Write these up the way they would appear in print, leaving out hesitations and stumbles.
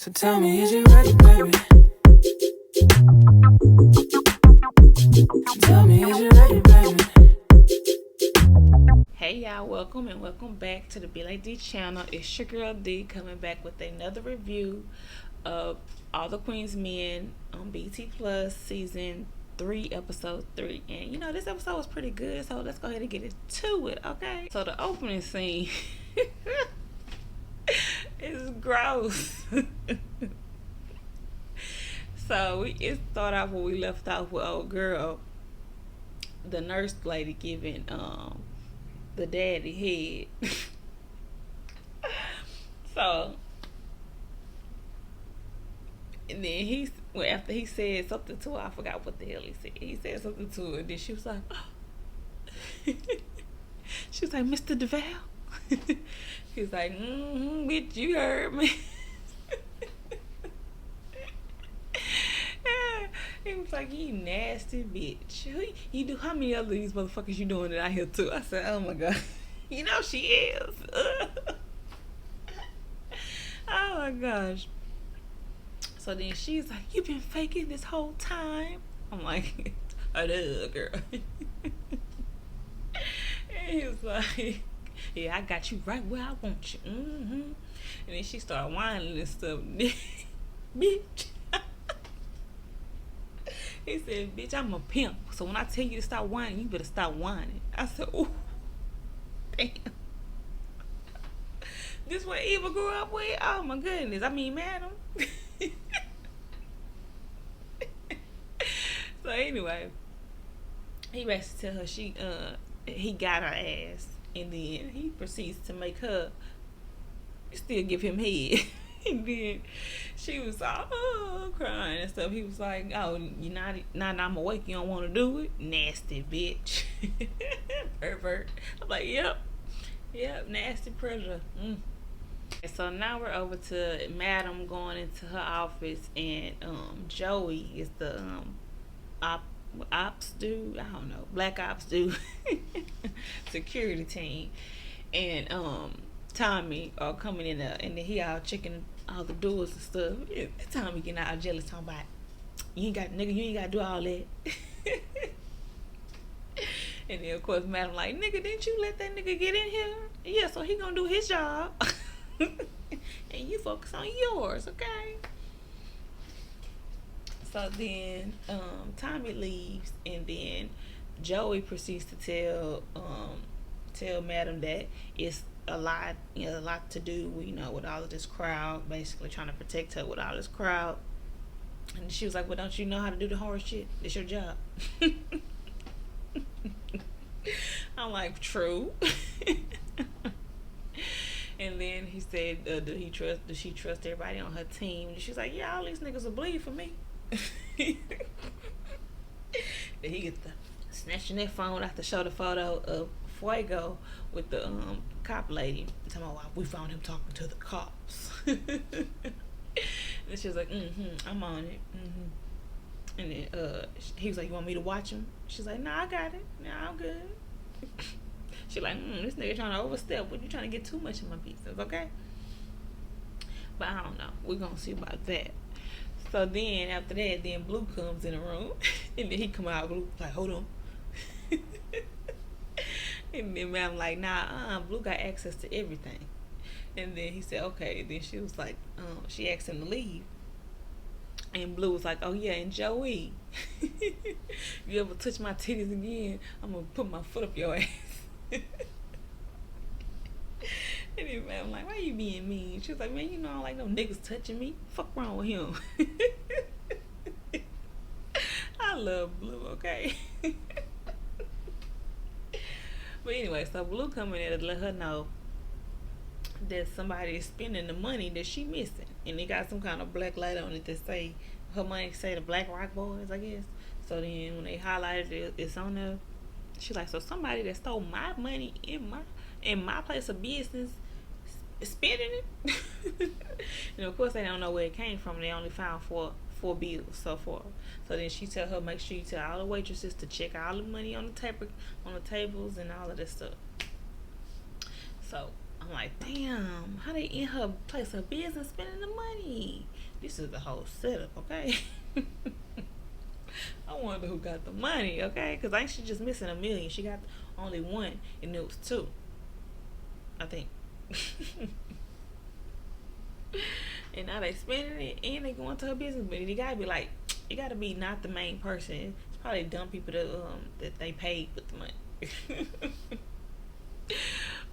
So tell me, is you ready, baby? Tell me, is you ready, baby? Hey y'all, welcome back to the belikedee channel. It's your girl D coming back with another review of All the Queen's Men on BT Plus season 3 episode 3. And you know, this episode was pretty good, so let's go ahead and get into it, okay? So the opening scene is gross. So it started off where we left off with old girl, the nurse lady giving the daddy head. So, and then after he said something to her, I forgot what the hell he said. He said something to her, and then she was like, oh. She was like, Mr. Duvall? He was like, bitch, you heard me. He was like, you nasty bitch. You do, how many other these motherfuckers you doing it out here too? I said, oh my God. You know she is. Oh my gosh. So then she's like, you been faking this whole time? I'm like, I know, girl. And he was like, yeah, I got you right where I want you. And then she started whining and stuff. Bitch. He said, bitch, I'm a pimp. So when I tell you to stop whining, you better stop whining. I said, ooh, damn. This what Eva grew up with? Oh my goodness. I mean, madam. So anyway, he basically tell her he got her ass, and then he proceeds to make her still give him head. And then she was all crying and stuff. He was like, oh, you not I'm awake, you don't want to do it? Nasty bitch. Pervert. I'm like, yep, nasty predator. And so now we're over to Madam going into her office, and Joey is the ops dude, I don't know, black ops dude, security team, and Tommy are coming in there, and then he all checking all the doors and stuff. Tommy getting all jealous, talking about, you ain't gotta do all that. And then of course Madam like, nigga, didn't you let that nigga get in here? Yeah, so he gonna do his job. And you focus on yours, okay? So then Tommy leaves, and then Joey proceeds to tell Madam that it's a lot to do, with all of this crowd, basically trying to protect her with all this crowd. And she was like, well, don't you know how to do the horror shit? It's your job. I'm like, true. And then he said, does she trust everybody on her team? And she's like, yeah, all these niggas will bleed for me. Then he gets the snatching that phone out to show the photo of Fuego with the cop lady. Talking about, we found him talking to the cops. And she was like, I'm on it. And then he was like, you want me to watch him? She's like, nah, I got it. Nah, I'm good. She like, this nigga trying to overstep. But you trying to get too much in my business, okay? But I don't know. We're gonna see about that. So then after that, then Blue comes in the room, and then he come out. Blue like, hold on. And then Madam like, nah, Blue got access to everything. And then he said, okay. And then she was like, she asked him to leave. And Blue was like, oh yeah, and Joey, you ever touch my titties again, I'm gonna put my foot up your ass. And then Madam like, why you being mean? She was like, man, I don't like no niggas touching me. Fuck wrong with him. I love Blue, okay? But anyway, so Blue coming in to let her know that somebody is spending the money that she missing, and they got some kind of black light on it that say her money, say the Black Rock Boys, I guess. So then when they highlighted it, it's on there. She's like, so somebody that stole my money in my place of business is spending it. And of course they don't know where it came from. They only found four bills so far. So then she tell her, make sure you tell all the waitresses to check all the money on the tables and all of this stuff. So I'm like, damn, how they in her place of business spending the money? this is the whole setup, okay? I wonder who got the money, okay? Because ain't she just missing $1 million? She got only one, and it was two, I think. And now they spending it, and they going to her business. But you gotta be like, you gotta be not the main person. It's probably dumb people that they paid with the money.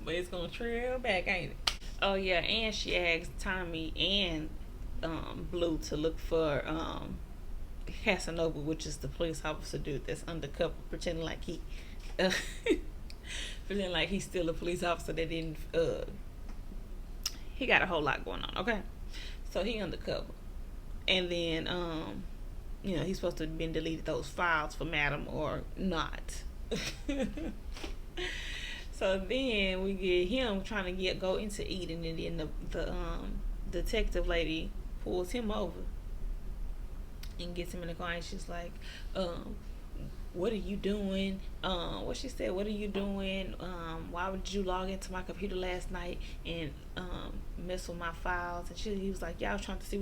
But it's gonna trail back, ain't it? Oh yeah, and she asked Tommy and Blue to look for Casanova, which is the police officer dude that's undercover, pretending like pretending like he's still a police officer that didn't. He got a whole lot going on. Okay, so he undercover, and then he's supposed to have been deleted those files for Madam or not. So then we get him trying to go into Eden, and then the detective lady pulls him over and gets him in the car, and she's like, what are you doing? What she said, what are you doing? Why would you log into my computer last night and mess with my files? And he was like, yeah, I was trying to see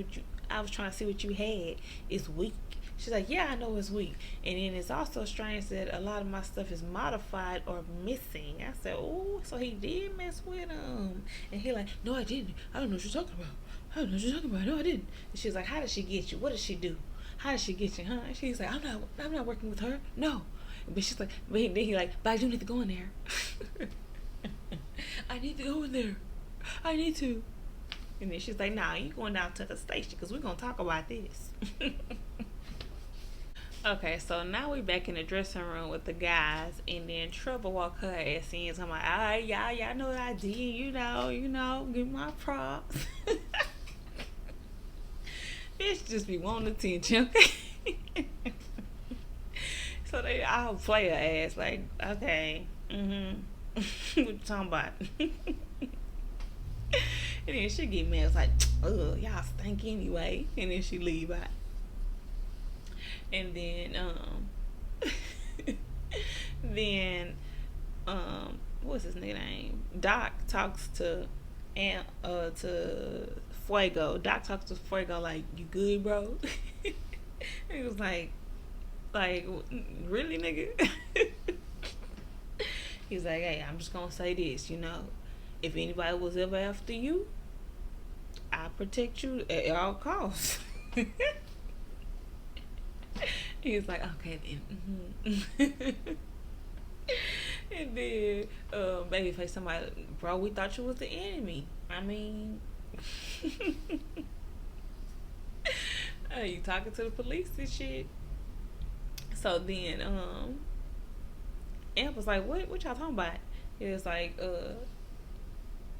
what you had. It's weak. She's like, yeah, I know it's weak. And then it's also strange that a lot of my stuff is modified or missing. I said, oh, so he did mess with him. And he like, no, I didn't. I don't know what you're talking about. I don't know what you're talking about. No, I didn't. And she was like, how did she get you? What did she do? How did she get you, huh? And she's like, I'm not working with her. No. But she's like, then he like, but I do need to go in there. I need to go in there. I need to. And then she's like, nah, you going down to the station because we're going to talk about this. Okay, so now we back in the dressing room with the guys, and then Trouble walk her ass in. So I'm like, all right, y'all know what I did, you know, give my props. Bitch just be wanting attention, okay? So I'll play her ass like, okay, what you talking about? And then she get mad, it's like, ugh, y'all stink anyway. And then she leave out. And then what's his nigga name? Doc talks to Fuego. Doc talks to Fuego like, you good, bro? And he was like really, nigga? He's like, hey, I'm just gonna say this, if anybody was ever after you, I protect you at all costs. He's like, okay then. And then Babyface, somebody, bro, we thought you was the enemy. I mean, you talking to the police and shit. So then Amp was like, what y'all talking about? It was like,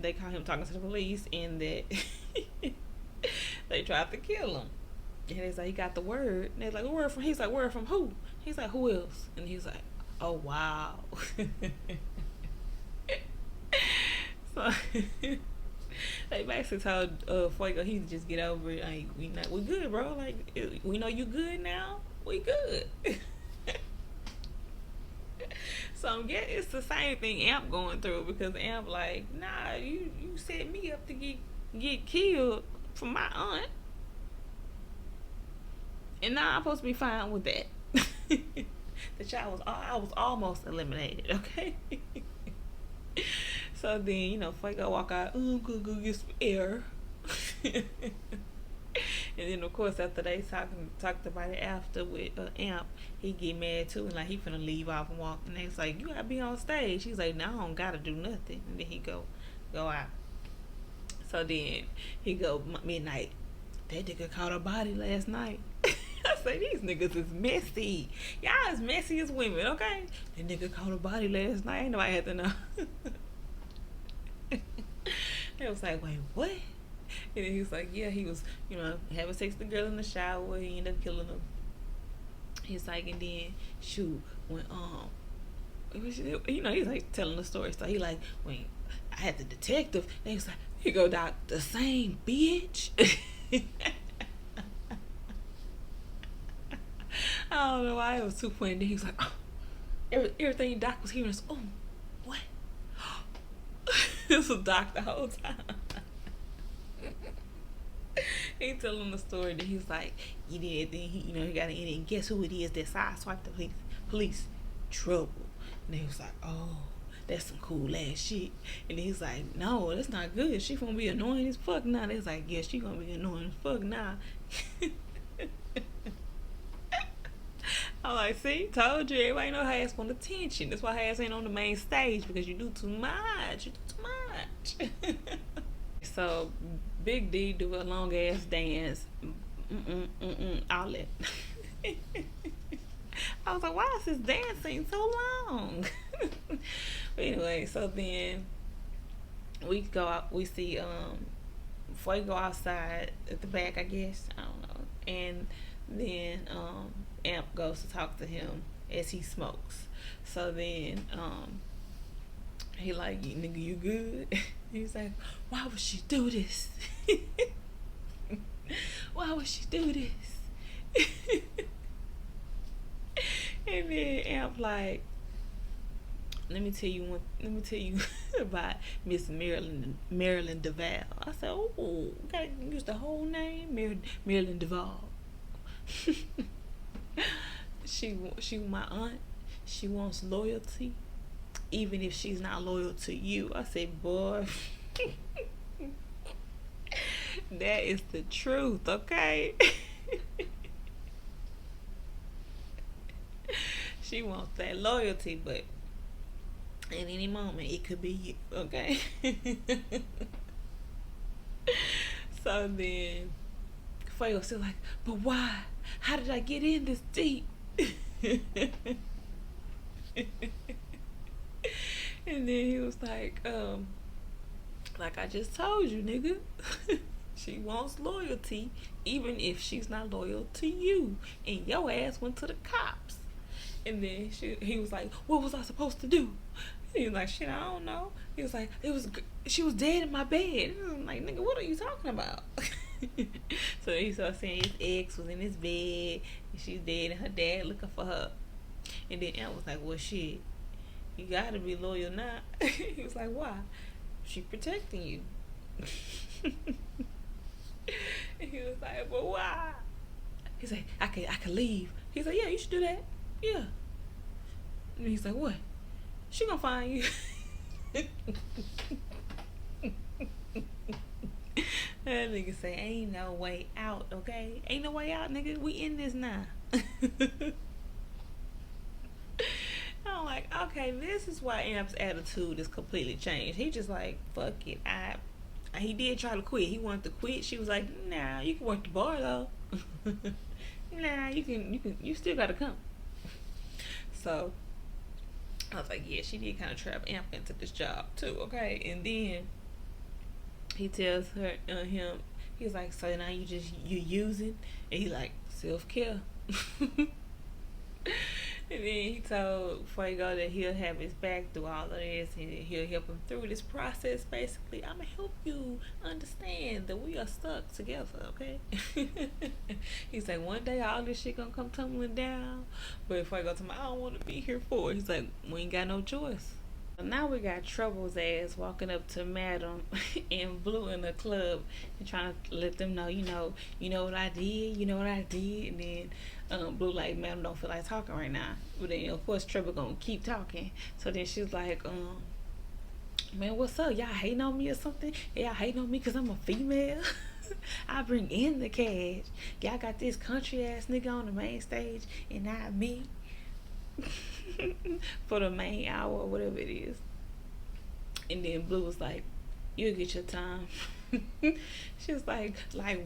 they caught him talking to the police, and that they tried to kill him. And he's like, he got the word. And they're like, word from? He's like, word from who? He's like, who else? And he's like, oh wow. So they basically told Fuego he just get over it. Like, we good, bro. Like, we know you good now. We good. So I'm getting, it's the same thing Amp going through, because Amp like, nah, you set me up to get killed for my aunt. And now I'm supposed to be fine with that. I was almost eliminated, okay? So then, Fuego walk out, I'm gonna go get some air. And then of course after they talked about it after with Amp, he get mad too, and like he finna leave off and walk. And they's like, you gotta be on stage. He's like, no, I don't gotta do nothing. And then he go out. So then he go midnight. That nigga caught a body last night. I say, these niggas is messy. Y'all as messy as women, okay? That nigga caught a body last night. Ain't nobody had to know. They was like, wait, what? And then he was like, yeah, he was, having sex with the girl in the shower. He ended up killing her. He's like, and then, shoot, when, he's like telling the story. So he like, when I had the detective, and he was like, he go, Doc, the same bitch. I don't know why it was too funny. Then he was like, oh, everything Doc was hearing is, oh, what? This was Doc the whole time. He telling the story that he's like, he did, then he got in, and guess who it is that sideswiped the police? Trouble. And he was like, oh, that's some cool ass shit. And then he's like, no, that's not good. She gonna be annoying as fuck now. They was like, yeah, she gonna be annoying as fuck now. I'm like, see, told you, everybody know her ass want attention. That's why her ass ain't on the main stage, because you do too much. You do too much. So Big D do a long ass dance. All that. I was like, why is this dancing so long? But anyway, so then we go out, we see before you go outside at the back, I guess, I don't know, and then Amp goes to talk to him as he smokes. So then he like, nigga, you good? He's like, why would she do this? Why would she do this? And then Amp like, let me tell you about Miss Marilyn Duvall. I said, oh, gotta use the whole name, Marilyn Duvall. She my aunt. She wants loyalty, even if she's not loyal to you. I said, boy, that is the truth, okay? She wants that loyalty, but at any moment it could be you, okay? So then Fuego still like, but why? How did I get in this deep? And then he was like I just told you, nigga. She wants loyalty, even if she's not loyal to you. And your ass went to the cops. And then he was like, what was I supposed to do? He was like, shit, I don't know. He was like, she was dead in my bed. I'm like, nigga, what are you talking about? So he started saying his ex was in his bed and she's dead and her dad looking for her. And then Aunt was like, well, shit, you gotta be loyal now. He was like, why? She protecting you. And he was like, but why? He's like, I could leave. He's like, yeah, you should do that. Yeah. And he's like, what? She gonna find you. That nigga say, ain't no way out, okay? Ain't no way out, nigga. We in this now. I'm like, okay, this is why Amp's attitude is completely changed. He just like, fuck it. He did try to quit. He wanted to quit. She was like, nah, you can work the bar though. Nah, you still gotta come. So I was like, yeah, she did kind of trap Amp into this job too, okay? And then he tells him, he's like, so now you using? And he like, self-care. And then he told Fuego that he'll have his back through all of this and he'll help him through this process. Basically, I'm gonna help you understand that we are stuck together, okay? He's like, one day all this shit gonna come tumbling down, but Fuego told me, I don't want to be here for it. He's like, we ain't got no choice. So now we got Trouble's ass walking up to Madam and Blue in the club and trying to let them know, you know what I did, and then Blue like, Madam don't feel like talking right now. But then of course Trouble gonna keep talking. So then she's like, man, what's up? Y'all hating on me or something? Y'all hating on me because I'm a female? I bring in the cash. Y'all got this country ass nigga on the main stage and not me. For the main hour or whatever it is. And then Blue was like, you'll get your time. She was like,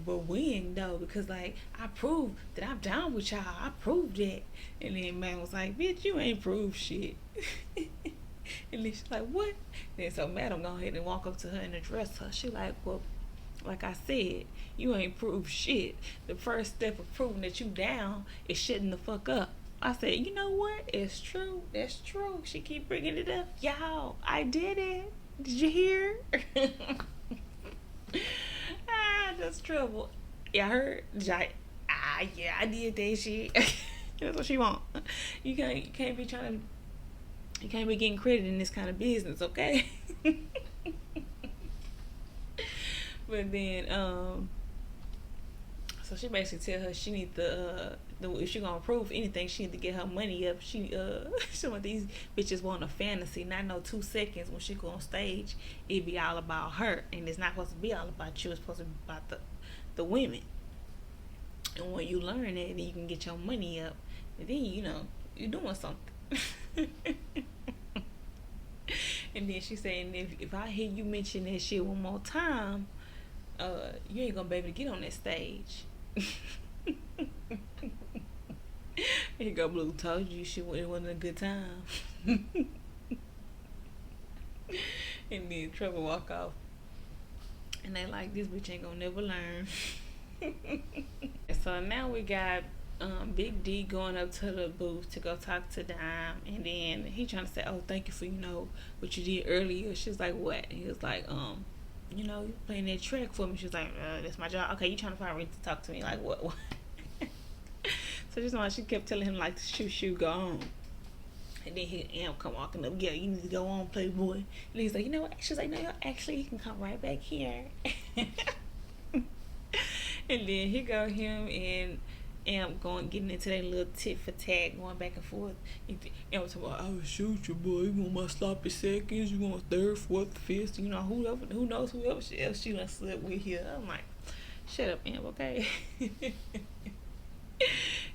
but when though? Because like, I proved that I'm down with y'all. I proved that. And then man was like, bitch, you ain't proved shit. And then she's like, what? And then so Madam go ahead and walk up to her and address her. She like, well, like I said, you ain't proved shit. The first step of proving that you down is shutting the fuck up. I said, you know what? It's true. That's true. She keep bringing it up. Y'all, I did it. Did you hear? That's trouble. Yeah, I heard. Yeah, I did that shit. That's what she want. You can't be getting credit in this kind of business, okay? But then So she basically tell her she need to if she gonna prove anything, she need to get her money up. Some of these bitches want a fantasy, not no 2 seconds when she go on stage. It be all about her, and it's not supposed to be all about you. It's supposed to be about the women. And when you learn that, then you can get your money up, and then you're doing something. And then she saying, if I hear you mention that shit one more time, you ain't gonna be able to get on that stage. Here go Blue, told you it wasn't a good time. And then Trevor walk off, and they like, this bitch ain't gonna never learn. So now we got Big D going up to the booth to go talk to Dime, and then he trying to say, oh, thank you for what you did earlier. She's like, what? He was like, you playing that track for me. She's like, that's my job. Okay, you trying to find reason to talk to me? Like, what? So just like she kept telling him, like, shoo, go on. And then he come walking up, yeah, you need to go on, Playboy. And he's like, you know what? She's like, no, actually, you can come right back here. And then he go him and getting into that little tit for tat, going back and forth. And was talking about, I would shoot you, boy. You want my sloppy seconds? You want third, fourth, fifth? Who knows who else she done slept with here? I'm like, shut up, Amp, okay?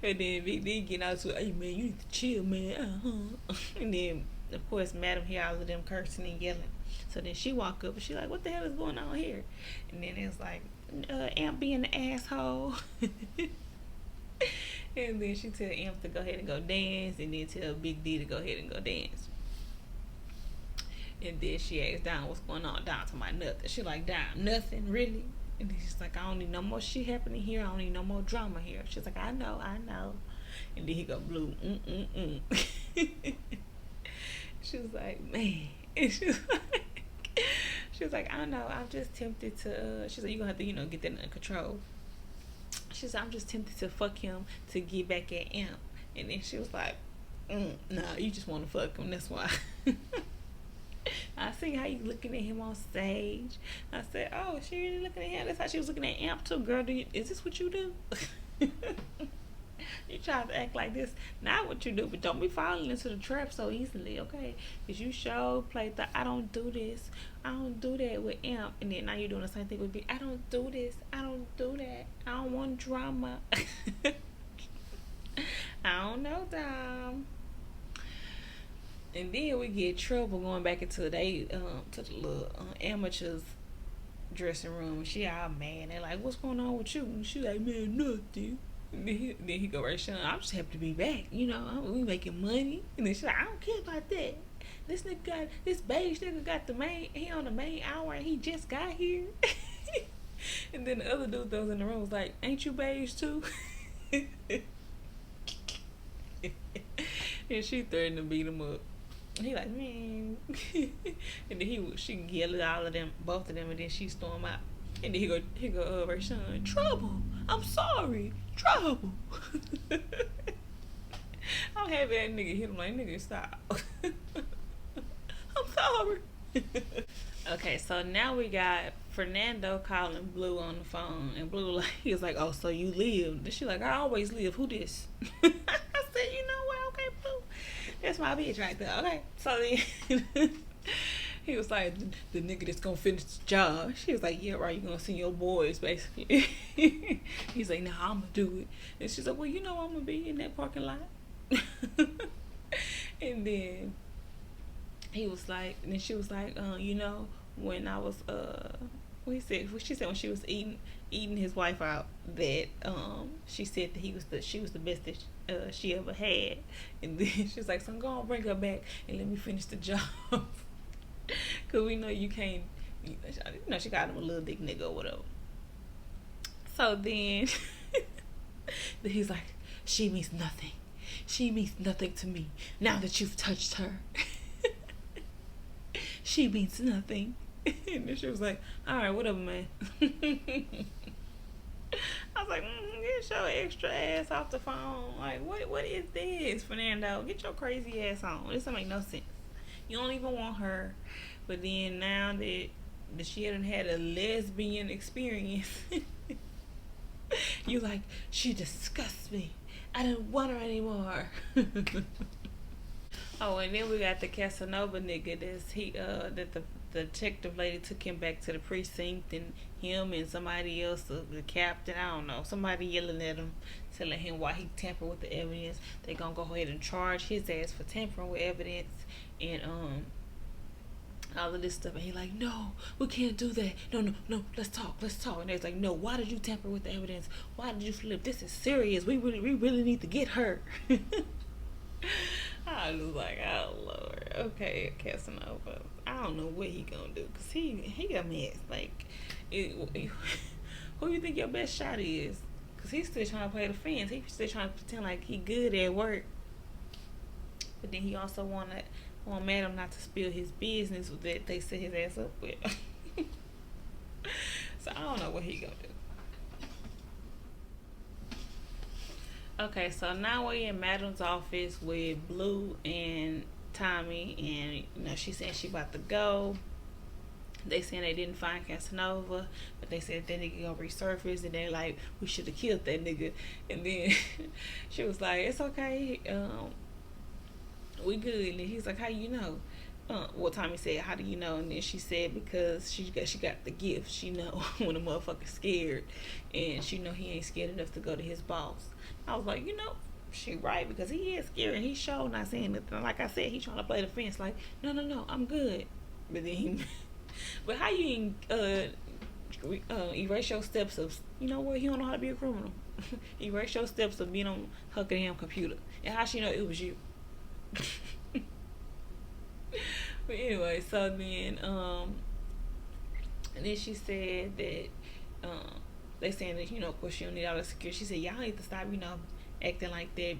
And then Big D getting out to, hey man, you need to chill, man. And then of course Madam hear all of them cursing and yelling. So then she walk up and she like, what the hell is going on here? And then it's like, Amp being an asshole. And then she tell Amp to go ahead and go dance, and then tell Big D to go ahead and go dance. And then she asked Dime what's going on. Dime talking about nothing. She like, Dime, nothing, really? And then she's like, I don't need no more shit happening here. I don't need no more drama here. She's like, I know. And then he go, Blue, She was like, man. And she was like, I don't know. I'm just tempted to. She's like, you gonna have to, get that under control. She said, I'm just tempted to fuck him to get back at Amp. And then she was like, nah, you just want to fuck him. That's why. I see how you looking at him on stage. I said, oh, she really looking at him. That's how she was looking at Amp too, girl. Is this what you do? You try to act like this, not what you do, but don't be falling into the trap so easily, okay? Because you play I don't do this. I don't do that with Amp. And then now you're doing the same thing with me. I don't do this. I don't do that. I don't want drama. I don't know, Dom. And then we get Trouble going back into to the little amateurs dressing room, and she all mad. They're like, what's going on with you? And she like, man, nothing. And then he go right, Sean, I'm just happy to be back. We making money. And then she like, I don't care about that. This beige nigga got he on the main hour and he just got here. And then the other dude that was in the room was like, ain't you beige too? And she threatened to beat him up. He like, man. And then she yelled at all of them, both of them, and then she storm out. And then he go Rashawn, Trouble, I'm sorry, Trouble. I'm happy that nigga hit him like, nigga, stop. I'm sorry. Okay, so now we got Fernando calling Blue on the phone, and Blue he was like, oh, so you lived? And she like, I always live. Who this? I said, you know what? Okay, Blue, that's my bitch right there. Okay, so then he was like, the nigga that's gonna finish the job. She was like, yeah, right, you gonna see your boys, basically. He's like, nah, I'm gonna do it. And she's like, well, I'm gonna be in that parking lot. And then he was like, and then she was like, when I was she said when she was eating his wife out, that she said that she was the best that she ever had. And then she was like, so I'm gonna bring her back and let me finish the job. Cause we know you can't, she got him a little dick nigga or whatever. So then he's like, she means nothing. She means nothing to me now that you've touched her. She means nothing. And then she was like, all right, whatever, man. I was like, get your extra ass off the phone. Like, what is this, Fernando? Get your crazy ass on. This don't make no sense. You don't even want her. But then now that she hadn't had a lesbian experience, You like, she disgusts me. I didn't want her anymore. Oh, and then we got the Casanova nigga that the detective lady took him back to the precinct, and him and somebody else, the captain, I don't know, somebody yelling at him, telling him why he tampered with the evidence. They gonna go ahead and charge his ass for tampering with evidence, and all of this stuff, and he like, no, we can't do that. No, let's talk. And they're like, no, why did you tamper with the evidence? Why did you flip? This is serious. We really need to get her. I was like, oh Lord, okay, Casanova. I don't know what he gonna do, cause he a mess. Like, who you think your best shot is? Cause he's still trying to play the fence. He's still trying to pretend like he good at work, but then he also want Madam not to spill his business that they set his ass up with. So I don't know what he gonna do. Okay, so now we're in Madam's office with Blue and Tommy, and she said she about to go. They saying they didn't find Casanova, but they said that nigga gonna resurface, and they like, we should have killed that nigga. And then she was like, it's okay, we good. And then he's like, how you know? Well, Tommy said, how do you know? And then she said, because she got the gift. She know when a motherfucker's scared, and she know he ain't scared enough to go to his boss. I was like, she right, because he is scared, and he sure not saying nothing. Like I said, he trying to play the fence, like, no, I'm good. But then but how you erase your steps of, he don't know how to be a criminal. Erase your steps of being on her damn computer, and how she know it was you. But anyway, so then and then she said that they saying that, of course, she don't need all the security. She said, y'all need to stop, acting like that,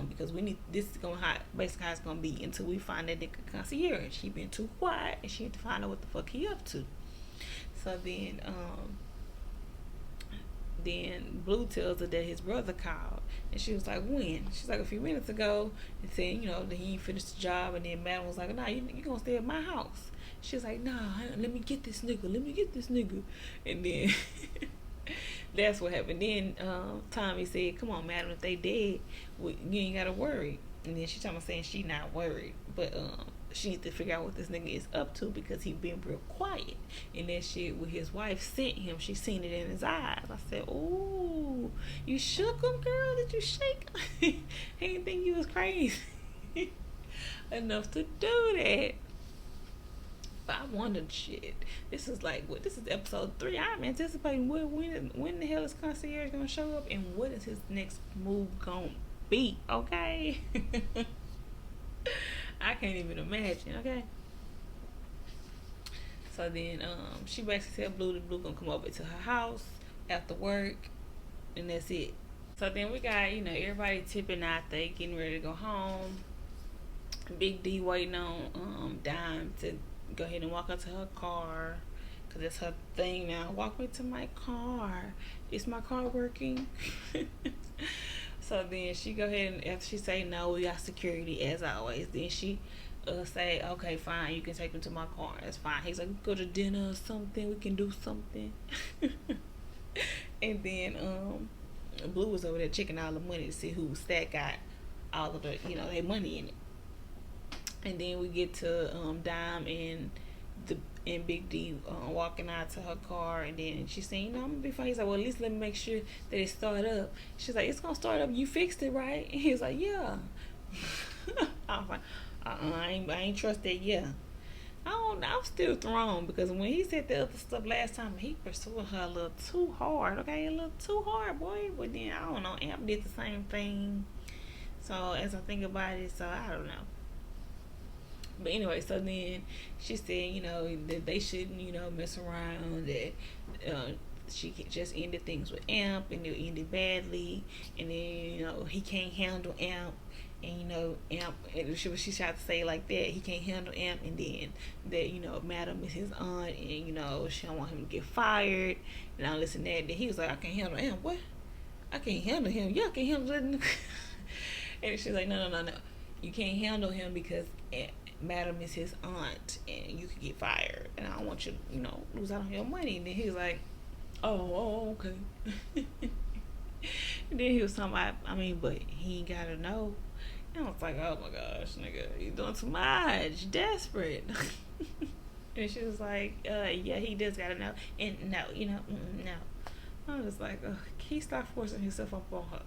because we need, this is gonna basically how it's gonna be until we find that nigga concierge. He been too quiet, and she need to find out what the fuck he up to. So then Blue tells her that his brother called, and she was like, when? She's like, a few minutes ago, and saying, that he ain't finished the job. And then Madam was like, nah, you gonna stay at my house. She was like, nah, let me get this nigga. And then that's what happened. Then Tommy said, come on, Madam, if they dead, you ain't gotta worry. And then she talking about saying she not worried, but she needs to figure out what this nigga is up to, because he been real quiet. And that shit with his wife sent him, she seen it in his eyes. I said, ooh, you shook him, girl? Did you shake him? He didn't think you was crazy enough to do that. But I wondered, shit, this is episode 3. I'm anticipating when the hell is concierge gonna show up, and what is his next move gonna be, okay? I can't even imagine, okay? So then she basically said Blue gonna come over to her house after work, and that's it. So then we got, everybody tipping out, they getting ready to go home. Big D waiting on Dime to go ahead and walk up to her car, because it's her thing now. Walk me to my car. Is my car working? So then she go ahead, and after she say no, we got security as always. Then she say, okay, fine, you can take him to my car. That's fine. He's like, go to dinner or something. We can do something. And then Blue was over there checking all the money to see who Stat got all of the, their money in it. And then we get to Dime and Big D walking out to her car, and then she's saying, I'm gonna be fine. He's like, well, at least let me make sure that it start up. She's like, it's gonna start up. You fixed it, right? And he's like, yeah. I was like, I ain't trust that. Yeah. I'm still thrown, because when he said the other stuff last time, he pursued her a little too hard. Okay, a little too hard, boy. But then I don't know. Amp did the same thing. So as I think about it, so I don't know. But anyway, so then she said, that they shouldn't, mess around, that she just ended things with Amp, and it ended badly, and then, he can't handle Amp, and, Amp, and she tried to say like that, he can't handle Amp, and then that, Madam is his aunt, and, she don't want him to get fired, and all this and that. Then he was like, I can't handle Amp. What? I can't handle him. Yeah, I can't handle that. And she's like, no. You can't handle him because Madam is his aunt, and you could get fired, and I don't want you to, lose out on your money. And then he's like, oh, okay. And then he was talking about, but he ain't gotta know. And I was like, oh my gosh, nigga, you doing too much, desperate. And she was like, yeah, he does gotta know. And no, no. I was like, he stop forcing himself up on her.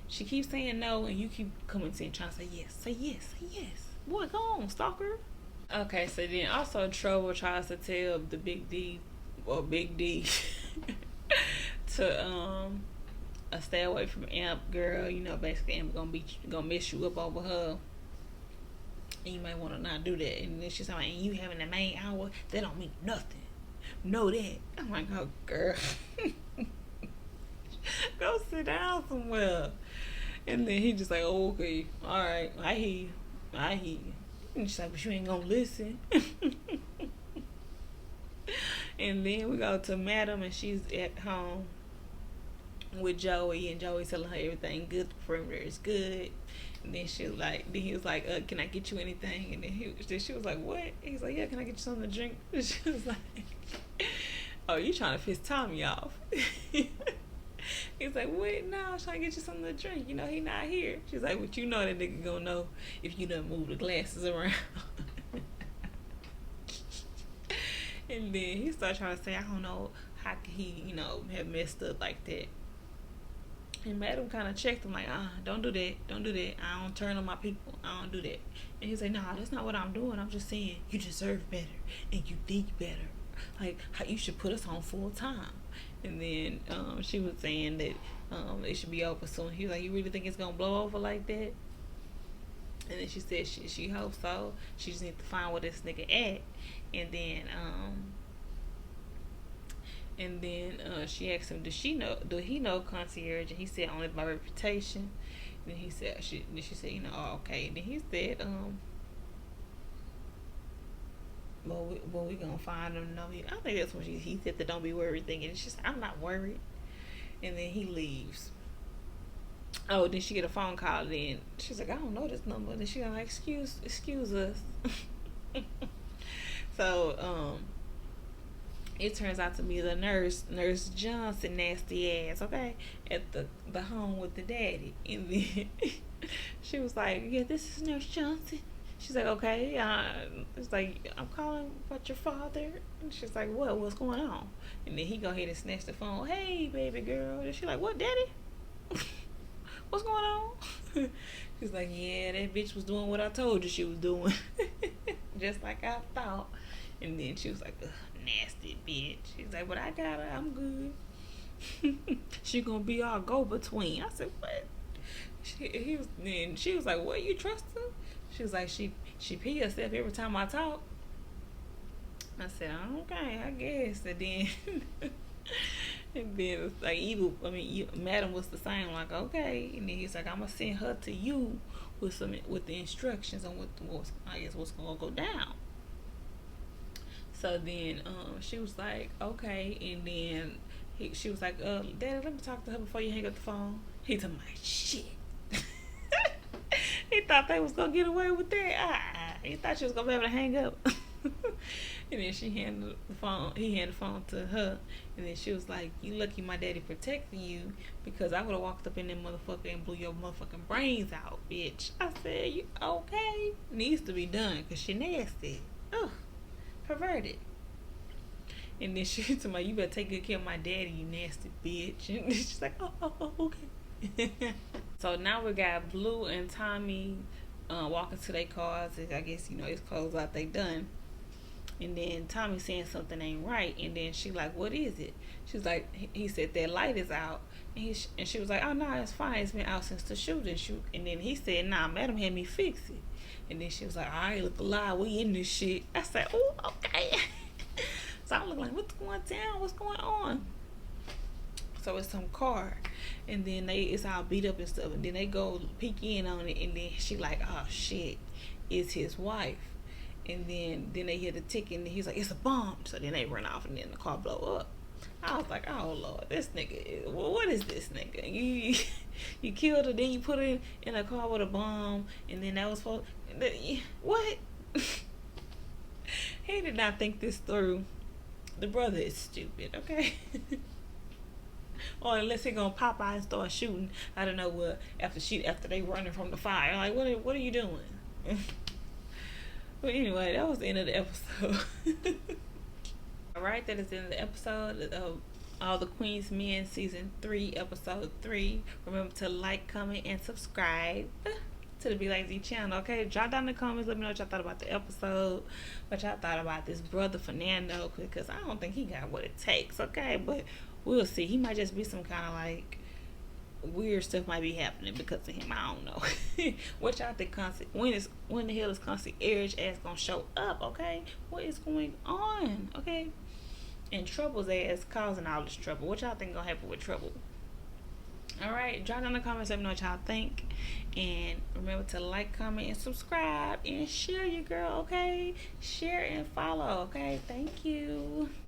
She keeps saying no, and you keep coming to and trying to say yes, say yes, say yes. Boy, go on, stalker. Okay, so then also Trouble tries to tell the Big D to stay away from Amp, girl. Basically Amp gonna mess you up over her. And you might want to not do that. And then she's like, and you having the main hour, that don't mean nothing. Know that. I'm like, oh girl. Go sit down somewhere. And then he just like, oh, okay, alright, I hear you. And she's like, but you ain't gonna listen. And then we go to Madam, and she's at home with Joey, and Joey telling her everything good. The perimeter is good. And then he was like, can I get you anything? And then she was like, what? He's like, yeah, can I get you something to drink? And she was like, oh, you trying to piss Tommy off? He's like, wait, no, I'm trying to get you something to drink. He not here. She's like, but that nigga gonna know if you done move the glasses around. And then he started trying to say, I don't know how could he, have messed up like that. And Madam kind of checked him like, don't do that. I don't turn on my people. I don't do that. And he's like, nah, that's not what I'm doing. I'm just saying you deserve better and you think better. Like, how you should put us on full time. And then she was saying that it should be over soon. He was like, you really think it's going to blow over like that? And then she said she hopes so. She just needs to find where this nigga at. And then she asked him, do he know concierge? And he said, only by reputation. And then she said, okay. And then he said, well, we gonna find him. No, I think that's what he said, that don't be worried thing. And she's like, I'm not worried. And then he leaves. Oh, then she get a phone call. Then she's like, I don't know this number. And then she's like, excuse us. So it turns out to be the nurse Johnson, nasty ass, okay, at the home with the daddy. And then she was like, yeah, this is Nurse Johnson. She's like, okay. It's like, I'm calling about your father. And she's like, what's going on? And then he go ahead and snatch the phone. Hey, baby girl. And she's like, what, daddy? What's going on? She's like, yeah, that bitch was doing what I told you she was doing. Just like I thought. And then she was like, ugh, nasty bitch. She's like, but I got her. I'm good. She gonna be our go-between. I said, what? She was like, what, you trust her? She was like, she pee herself every time I talk. I said, okay, I guess. And then it's like, Madam was the same, like, okay. And then he's like, I'm gonna send her to you with the instructions on what's gonna go down. So then she was like, okay. And then she was like, Daddy, let me talk to her before you hang up the phone. He told me, shit. He thought they was gonna get away with that. He thought she was gonna be able to hang up. And then he handed the phone to her. And then she was like, you lucky my daddy protecting you, because I would have walked up in that motherfucker and blew your motherfucking brains out, bitch. I said, you okay? Needs to be done, because she nasty. Ugh, perverted. And then she told me, you better take good care of my daddy, you nasty bitch. And she's like, oh okay. So now we got Blue and Tommy walking to their cars. I guess, it's closed out, they done. And then Tommy saying something ain't right. And then she like, what is it? She's like, he said that light is out. And she was like, oh no, it's fine. It's been out since the shooting. And then he said, nah, Madam had me fix it. And then she was like, all right, look alive, we in this shit. I said, oh, okay. So I'm looking like, what's going down? What's going on? So it's some car, and then it's all beat up and stuff, and then they go peek in on it, and then she like, oh shit, it's his wife. And then they hear the tick, and he's like, it's a bomb. So then they run off, and then the car blow up. I was like, oh Lord, this nigga, what is this nigga? You killed her, then you put her in a car with a bomb, and then that was for what? He did not think this through. The brother is stupid, okay? Or unless he gonna pop out and start shooting, I don't know what, after they running from the fire. Like, what are you doing? But anyway, that was the end of the episode. Alright, that is the end of the episode of All the Queen's Men Season 3, Episode 3. Remember to like, comment, and subscribe to the Be Like Dee channel, okay? Drop down in the comments, let me know what y'all thought about the episode, what y'all thought about this brother Fernando, because I don't think he got what it takes, okay? But we'll see. He might just be some kind of like weird stuff might be happening because of him. I don't know. What y'all think? When the hell is concierge ass gonna show up? Okay, what is going on? Okay, and Trouble's ass causing all this trouble. What y'all think gonna happen with Trouble? All right, drop down in the comments. Let me know what y'all think, and remember to like, comment, and subscribe, and share your girl. Okay, share and follow. Okay, thank you.